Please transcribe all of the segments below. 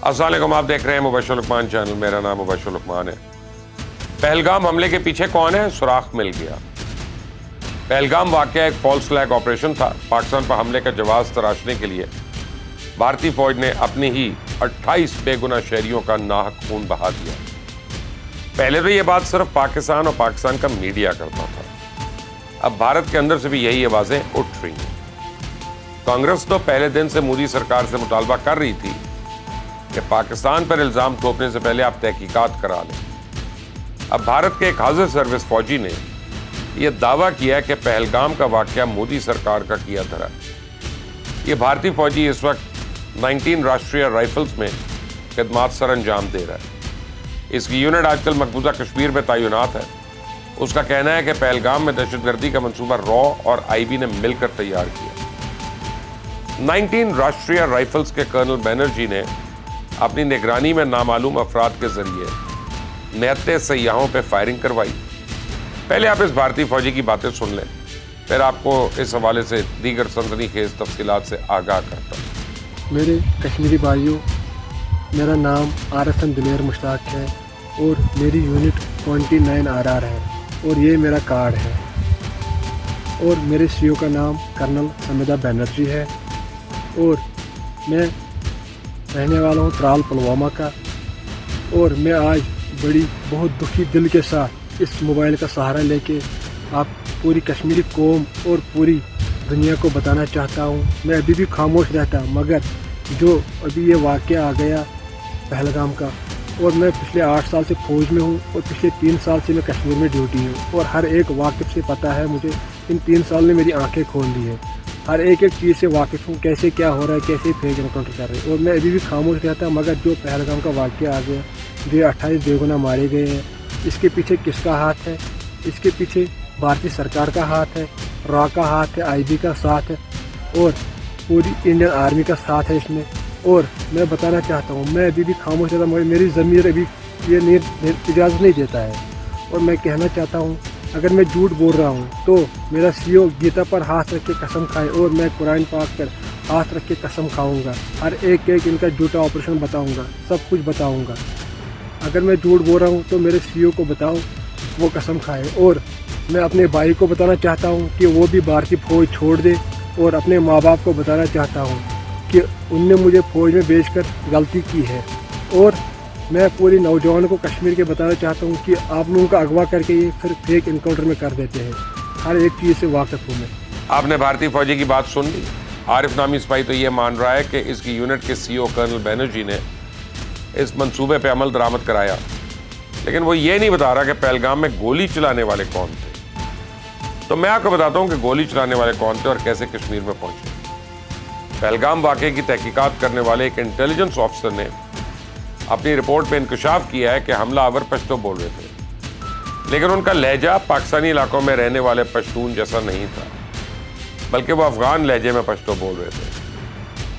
السلام علیکم، آپ دیکھ رہے ہیں مبشر لقمان چینل. میرا نام مبشر لقمان ہے. پہلگام حملے کے پیچھے کون ہے؟ سراغ مل گیا. پہلگام واقعہ ایک فالس فلیگ آپریشن تھا. پاکستان پر حملے کا جواز تراشنے کے لیے بھارتی فوج نے اپنی ہی 28 بے گناہ شہریوں کا ناحق خون بہا دیا. پہلے تو یہ بات صرف پاکستان اور پاکستان کا میڈیا کرتا تھا. اب بھارت کے اندر سے بھی یہی آوازیں اٹھ رہی ہیں. کانگریس تو پہلے دن سے مودی سرکار سے مطالبہ کر رہی تھی کہ پاکستان پر الزام تھوپنے سے پہلے آپ تحقیقات کرا لیں. اب بھارت کے ایک حاضر سروس فوجی نے یہ دعویٰ کیا کہ پہلگام کا واقعہ مودی سرکار کا کیا دھرا. یہ بھارتی فوجی اس وقت 19 راشٹریہ رائفلز میں خدمات سر انجام دے رہا ہے. اس کی یونٹ آج کل مقبوضہ کشمیر میں تعینات ہے. اس کا کہنا ہے کہ پہلگام میں دہشت گردی کا منصوبہ رو اور آئی بی نے مل کر تیار کیا. 19 راشٹریہ رائفلز کے کرنل بینرجی نے اپنی نگرانی میں نامعلوم افراد کے ذریعے 69 سیاحوں پہ فائرنگ کروائی. پہلے آپ اس بھارتی فوجی کی باتیں سن لیں، پھر آپ کو اس حوالے سے دیگر سنسنی خیز تفصیلات سے آگاہ کرتا ہوں. میرے کشمیری بھائیوں، میرا نام RFN دلیر مشتاق ہے اور میری یونٹ 29 RR ہے اور یہ میرا کارڈ ہے. اور میرے CO کا نام کرنل سمیدہ بینرجی ہے اور میں رہنے والا ہوں ترال پلوامہ کا. اور میں آج بہت دکھی دل کے ساتھ اس موبائل کا سہارا لے کے آپ پوری کشمیری قوم اور پوری دنیا کو بتانا چاہتا ہوں. میں ابھی بھی خاموش رہتا مگر جو ابھی یہ واقعہ آ گیا پہلگام کا، اور میں پچھلے 8 سال سے فوج میں ہوں اور پچھلے 3 سال سے میں کشمیر میں ڈیوٹی ہوں اور ہر ایک واقف سے پتہ ہے مجھے. ان 3 سال نے میری آنکھیں کھول دی ہیں. ہر ایک چیز سے واقف ہوں، کیسے کیا ہو رہا ہے، کیسے فیک انکاؤنٹر کر رہے ہیں. اور میں ابھی بھی خاموش رہتا مگر جو پہلگام کا واقعہ آ گیا، جو 28 بے گناہ مارے گئے ہیں، اس کے پیچھے کس کا ہاتھ ہے؟ اس کے پیچھے بھارتی سرکار کا ہاتھ ہے، را کا ہاتھ ہے، آئی بی کا ساتھ ہے اور پوری انڈین آرمی کا ساتھ ہے اس میں. اور میں بتانا چاہتا ہوں، میں ابھی بھی خاموش رہتا مگر میری ضمیر ابھی یہ اجازت نہیں دیتا ہے. اور میں کہنا چاہتا ہوں، اگر میں جھوٹ بول رہا ہوں تو میرا CO گیتا پر ہاتھ رکھ کے قسم کھائے اور میں قرآن پاک پر ہاتھ رکھ کے قسم کھاؤں گا. ہر ایک ان کا جھوٹا آپریشن بتاؤں گا، سب کچھ بتاؤں گا. اگر میں جھوٹ بول رہا ہوں تو میرے CO کو بتاؤ، وہ قسم کھائے. اور میں اپنے بھائی کو بتانا چاہتا ہوں کہ وہ بھی بھارتی فوج چھوڑ دے اور اپنے ماں باپ کو بتانا چاہتا ہوں کہ ان نے مجھے فوج میں بھیج کر غلطی کی ہے. اور میں پوری نوجوانوں کو کشمیر کے بتانا چاہتا ہوں کہ آپ لوگوں کا اغوا کر کے یہ پھر فیک انکاؤنٹر میں کر دیتے ہیں. ہر ایک چیز سے واقف ہوں میں. آپ نے بھارتی فوجی کی بات سن لی. عارف نامی سپاہی تو یہ مان رہا ہے کہ اس کی یونٹ کے CO کرنل بینرجی نے اس منصوبے پہ عمل درآمد کرایا، لیکن وہ یہ نہیں بتا رہا کہ پہلگام میں گولی چلانے والے کون تھے. تو میں آپ کو بتاتا ہوں کہ گولی چلانے والے کون تھے اور کیسے کشمیر میں پہنچے. پہلگام واقعے کی تحقیقات کرنے والے ایک انٹیلیجنس آفیسر نے اپنی رپورٹ میں انکشاف کیا ہے کہ حملہ آور پشتو بول رہے تھے، لیکن ان کا لہجہ پاکستانی علاقوں میں رہنے والے پشتون جیسا نہیں تھا، بلکہ وہ افغان لہجے میں پشتو بول رہے تھے.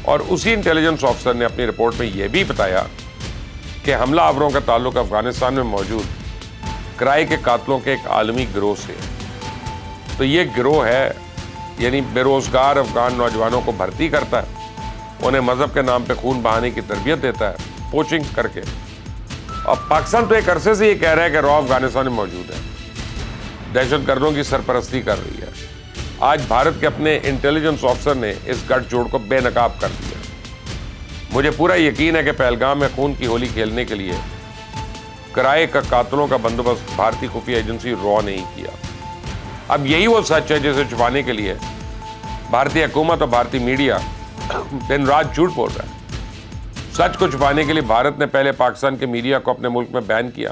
اور اسی انٹیلیجنس آفیسر نے اپنی رپورٹ میں یہ بھی بتایا کہ حملہ آوروں کا تعلق افغانستان میں موجود کرائے کے قاتلوں کے ایک عالمی گروہ سے. تو یہ گروہ ہے یعنی بے روزگار افغان نوجوانوں کو بھرتی کرتا ہے، انہیں مذہب کے نام پہ خون بہانے کی تربیت دیتا ہے کوچنگ کر کے. اور پاکستان تو ایک عرصے سے یہ کہہ رہا ہے کہ رو افغانستان میں موجود ہے، دہشت گردوں کی سرپرستی کر رہی ہے. آج بھارت کے اپنے انٹیلیجنس آفیسر نے اس گٹھ جوڑ کو بے نقاب کر دیا. مجھے پورا یقین ہے کہ پہلگام میں خون کی ہولی کھیلنے کے لیے کرائے کا قاتلوں کا بندوبست بھارتی خفیہ ایجنسی رو نے ہی کیا. اب یہی وہ سچ ہے جسے چھپانے کے لیے بھارتی حکومت اور بھارتی میڈیا دن رات جھوٹ بول رہا ہے. سچ کو چھپانے کے لیے بھارت نے پہلے پاکستان کے میڈیا کو اپنے ملک میں بین کیا،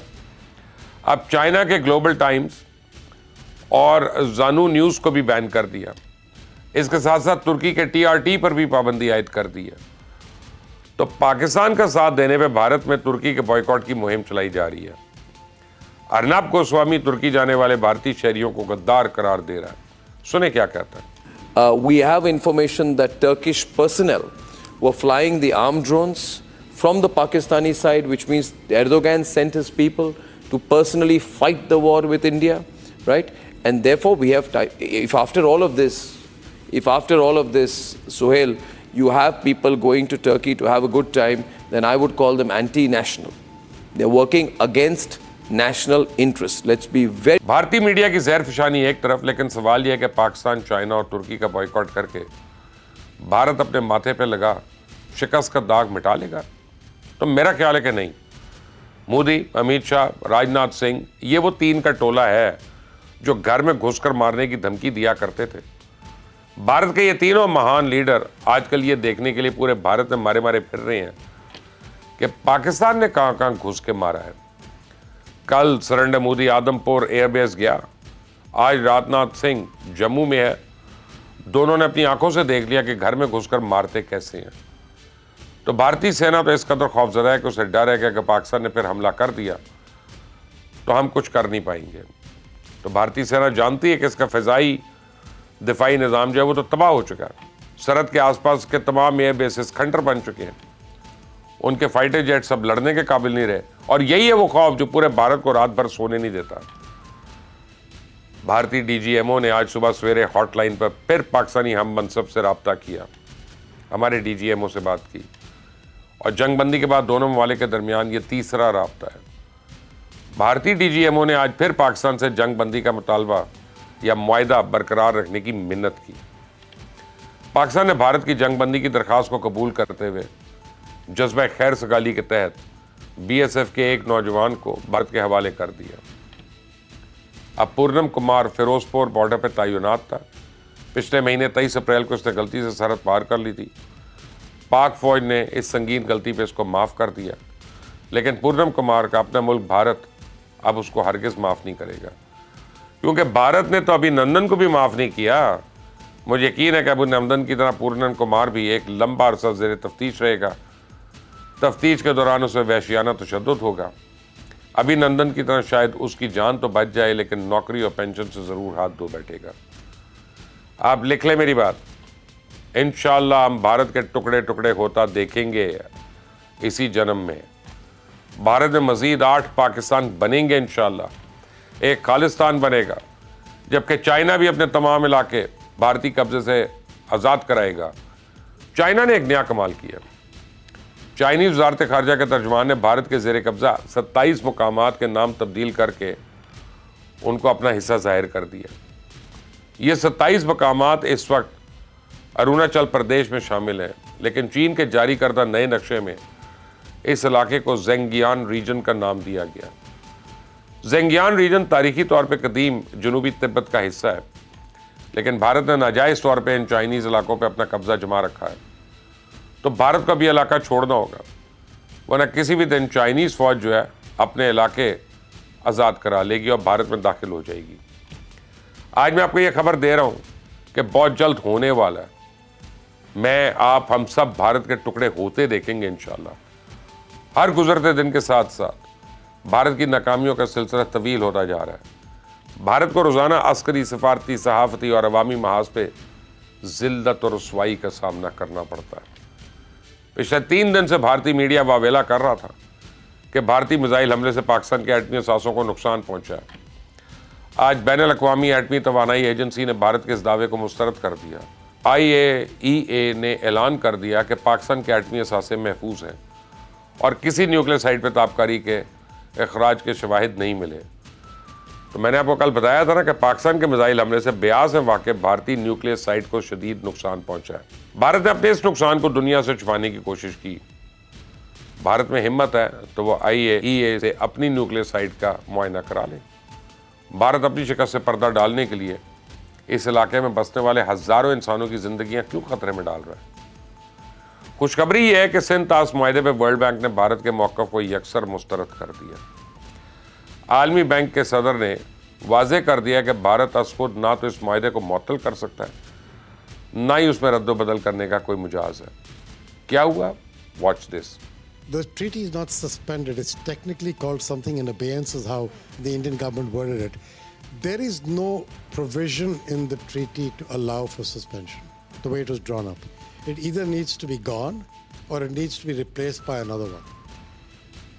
اب چائنا کے گلوبل ٹائمز اور زانو نیوز کو بھی بین کر دیا. اس کے ساتھ ساتھ ترکی کے TRT پر بھی پابندی عائد کر دی ہے. تو پاکستان کا ساتھ دینے پہ بھارت میں ترکی کے بائیکاٹ کی مہم چلائی جا رہی ہے. ارنب گوسوامی ترکی جانے والے بھارتی شہریوں کو غدار قرار دے رہا ہے. سنیں کیا کہتا ہے. We have information that Turkish personnel were flying the armed drones from the Pakistani side, which means Erdogan sent his people to personally fight the war with India, right? And therefore we have if after all of this, Suhail, you have people going to Turkey to have a good time, then I would call them anti-national. They're working against national interests. Let's be very... भारतीय media की जहर फिशानी एक तरफ, लेकिन सवाल यह है कि पाकिस्तान, चाइना और तुर्की का बॉयकॉट करके भारत अपने माथे पे लगा शिकस्त का दाग मिटा लेगा? तो मेरा ख्याल है कि नहीं। मोदी, अमित शाह, राजनाथ सिंह, ये वो तीन का टोला है जो घर में घुसकर मारने की धमकी दिया करते थे। भारत के ये तीनों महान लीडर आजकल ये देखने के लिए पूरे भारत में मारे मारे फिर रहे हैं कि पाकिस्तान ने कहां कहां घुस के मारा है। कल सरेंडर मोदी आदमपुर एयरबेस गया, आज राजनाथ सिंह जम्मू में है। दोनों ने अपनी आंखों से देख लिया कि घर में घुसकर मारते कैसे हैं। तो भारतीय सेना तो इस कदर खौफजदा है कि उसे डर है कि अगर पाकिस्तान ने फिर हमला कर दिया तो हम कुछ कर नहीं पाएंगे। तो भारतीय सेना जानती है कि इसका फ़िज़ाई दिफाई निज़ाम जो है वो तो तबाह हो चुका है। सरहद के आसपास के तमाम एयर बेसिस खंडर बन चुके हैं। उनके फाइटर जेट सब लड़ने के काबिल नहीं रहे, और यही है वो खौफ जो पूरे भारत को रात भर सोने नहीं देता। भारतीय DGMO ने आज सुबह सवेरे हॉटलाइन पर फिर पाकिस्तानी हम मनसब से रब्ता किया, हमारे DGMO से बात की, और जंगबंदी के बाद दोनों ममालिक के दरमियान ये तीसरा रब्ता है। भारतीय DGMO ने आज फिर पाकिस्तान से जंगबंदी का मुतालबा या मुआहदा बरकरार रखने की मिन्नत की। पाकिस्तान ने भारत की जंगबंदी की दरख्वास्त को कबूल करते हुए जज्बा खैर सगाली के तहत BSF के एक नौजवान को भारत के हवाले कर दिया। अब पूर्णम कुमार फिरोजपुर बॉर्डर पर तैनात था। पिछले महीने 23 अप्रैल को उसने गलती से सरहद पार कर ली थी। पाक फौज ने इस संगीन गलती पे इसको माफ़ कर दिया, लेकिन पूर्णम कुमार का अपना मुल्क भारत अब उसको हरगिज़ माफ़ नहीं करेगा, क्योंकि भारत ने तो अभिनंदन को भी माफ़ नहीं किया। मुझे यकीन है कि अभिनंदन की तरह पूर्णम कुमार भी एक लंबा अरसा ज़ेर तफ्तीश रहेगा। तफ्तीश के दौरान उसे वहशियाना तशद्दुद होगा। अभिनंदन की तरह शायद उसकी जान तो बच जाए, लेकिन नौकरी और पेंशन से ज़रूर हाथ धो बैठेगा। आप लिख लें मेरी बात, इंशाअल्लाह हम भारत के टुकड़े टुकड़े होता देखेंगे इसी जन्म में। भारत में मज़ीद 8 पाकिस्तान बनेंगे इंशाअल्लाह। एक खालिस्तान बनेगा, जबकि चाइना भी अपने तमाम इलाके भारतीय कब्जे से आज़ाद कराएगा। चाइना ने एक नया कमाल किया। चाइनीज़ वज़ारत ख़ारजा के तर्जुमान ने भारत के ज़ेर कब्ज़ा 27 मुकामात के नाम तब्दील करके उनको अपना हिस्सा ज़ाहिर कर दिया। ये 27 मकामात इस वक्त अरुणाचल प्रदेश में शामिल हैं, लेकिन चीन के जारी करदा नए नक्शे में इस इलाके को ज़ेंगियान रीजन का नाम दिया गया। ज़ेंगियान रीजन तारीखी तौर पर कदीम जनूबी तिब्बत का हिस्सा है, लेकिन भारत ने नाजायज़ तौर पर इन चाइनीज़ इलाकों पर अपना कब्ज़ा जमा रखा है। तो भारत को भी इलाका छोड़ना होगा, वरना किसी भी दिन चाइनीज़ फ़ौज जो है अपने इलाके आज़ाद करा लेगी और भारत में दाखिल हो जाएगी। आज मैं आपको ये खबर दे रहा हूँ कि बहुत जल्द होने वाला है। मैं, आप, हम सब भारत के टुकड़े होते देखेंगे इंशाअल्लाह। हर गुजरते दिन के साथ साथ भारत की नाकामियों का सिलसिला तवील होता जा रहा है। भारत को रोज़ाना अस्करी, सफारती, सहाफ़ती और अवामी महाज पे ज़िल्लत और रुसवाई का सामना करना पड़ता है। पिछले 3 दिन से भारतीय मीडिया वावेला कर रहा था कि भारतीय मिसाइल हमले से पाकिस्तान के एटमी असासों को नुकसान पहुंचा है। आज बैनुल-अक़वामी एटमी तवानाई एजेंसी ने भारत के इस दावे को मुस्तरद कर दिया। IAEA ने ऐलान कर दिया कि पाकिस्तान के एटमी असासे महफूज हैं और किसी न्यूक्लियर साइट पर ताबकारी के अखराज के शवाहिद नहीं मिले। तो मैंने आपको कल बताया था ना कि पाकिस्तान के मिसाइल हमले से ब्यास में वाक़ भारतीय न्यूक्लियर साइट को शदीद नुकसान पहुंचा है। भारत ने अपने इस नुकसान को दुनिया से छुपाने की कोशिश की। भारत में हिम्मत है तो वो IAEA से अपनी न्यूक्लियर साइट का मुआयना करा ले। भारत अपनी शिकस्त से पर्दा डालने के लिए इस इलाके में बसने वाले हज़ारों इंसानों की ज़िंदगियाँ क्यों खतरे में डाल रहा है? खुशखबरी ये है कि सिंध तास मुआहदे पर वर्ल्ड बैंक ने भारत के मौक़िफ़ को यकसर मुस्तरद कर दिया। आलमी बैंक के सदर ने वाज़े कर दिया कि भारत अस खुद ना तो इस मुआहदे को मुअत्तल कर सकता है, ना ही उसमें रद्द-बदल करने का कोई मुजाज़ है। क्या हुआ? Watch this. The treaty is not suspended. It's technically called something in abeyance, is how the Indian government worded it. There is no provision in the treaty to allow for suspension, the way it was drawn up. It either needs to be gone or it needs to be replaced by another one.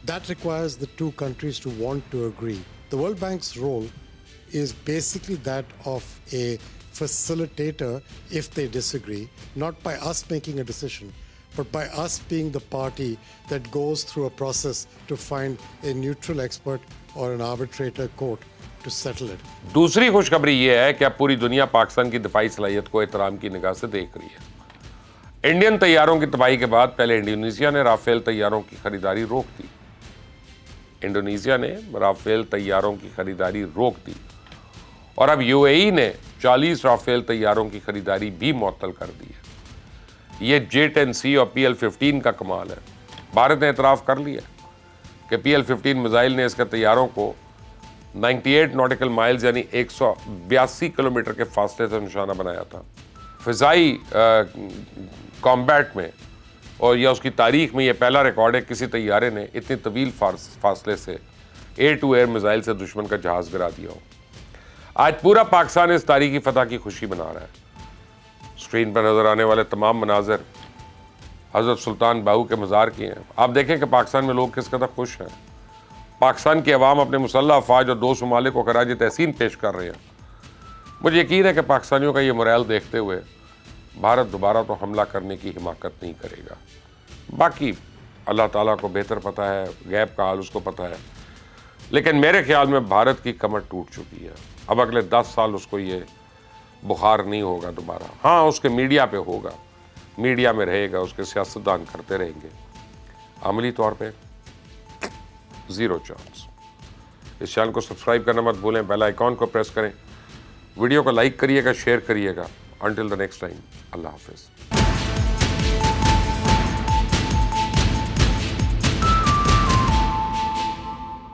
That requires the two countries to want to agree. The World Bank's role is basically that of a facilitator if they disagree, not by us making a decision, but by us being the party that goes through a process to find a neutral expert or an arbitrator court to settle it. दूसरी खुशखबरी ये है कि अब पूरी दुनिया पाकिस्तान की दिफाई सलाहियत को एहतराम की निगाह से देख रही है। इंडियन तैयारों की तबाही के बाद पहले इंडोनेशिया ने राफेल तैयारों की खरीदारी रोक दी। इंडोनेशिया ने राफेल तैयारों की खरीदारी रोक दी और अब यूएई ने 40 राफेल तैयारों की खरीदारी भी मुअत्तल कर दी है। ये J-10C और PL-15 का कमाल है। भारत ने एतराफ़ कर लिया कि PL-15 मिसाइल ने इसके तैयारों को 98 नॉटिकल माइल्स यानी 182 किलोमीटर के फासले से निशाना बनाया था। फ़िज़ाई कॉम्बैट में और या उसकी तारीख में यह पहला रिकॉर्ड है किसी तैयारे ने इतनी तवील फासले से एयर टू एयर मिसाइल से दुश्मन का जहाज़ गिरा दिया हो। आज पूरा पाकिस्तान इस तारीखी फतह की खुशी मना रहा है। स्क्रीन पर नज़र आने वाले तमाम मनाजर हज़रत सुल्तान बाहू के मज़ार की हैं। आप देखें कि पाकिस्तान में लोग किस कदर खुश हैं। पाकिस्तान की अवाम अपने मुसल्लह अफवाज और 2 ममालिक को खराज तहसीन पेश कर रहे हैं। मुझे यकीन है कि पाकिस्तानियों का ये मोरल देखते हुए भारत दोबारा तो हमला करने की हिमाकत नहीं करेगा। बाकी अल्लाह ताला को बेहतर पता है, गैब का हाल उसको पता है, लेकिन मेरे ख्याल में भारत की कमर टूट चुकी है। अब अगले 10 साल उसको ये बुखार नहीं होगा दोबारा। हाँ, उसके मीडिया पे होगा, मीडिया में रहेगा, उसके सियासतदान करते रहेंगे, अमली तौर पे ज़ीरो चांस। इस चैनल को सब्सक्राइब करना मत भूलें, बेल आइकॉन को प्रेस करें, वीडियो को लाइक करिएगा, शेयर करिएगा। Until the next time, Allah Hafiz.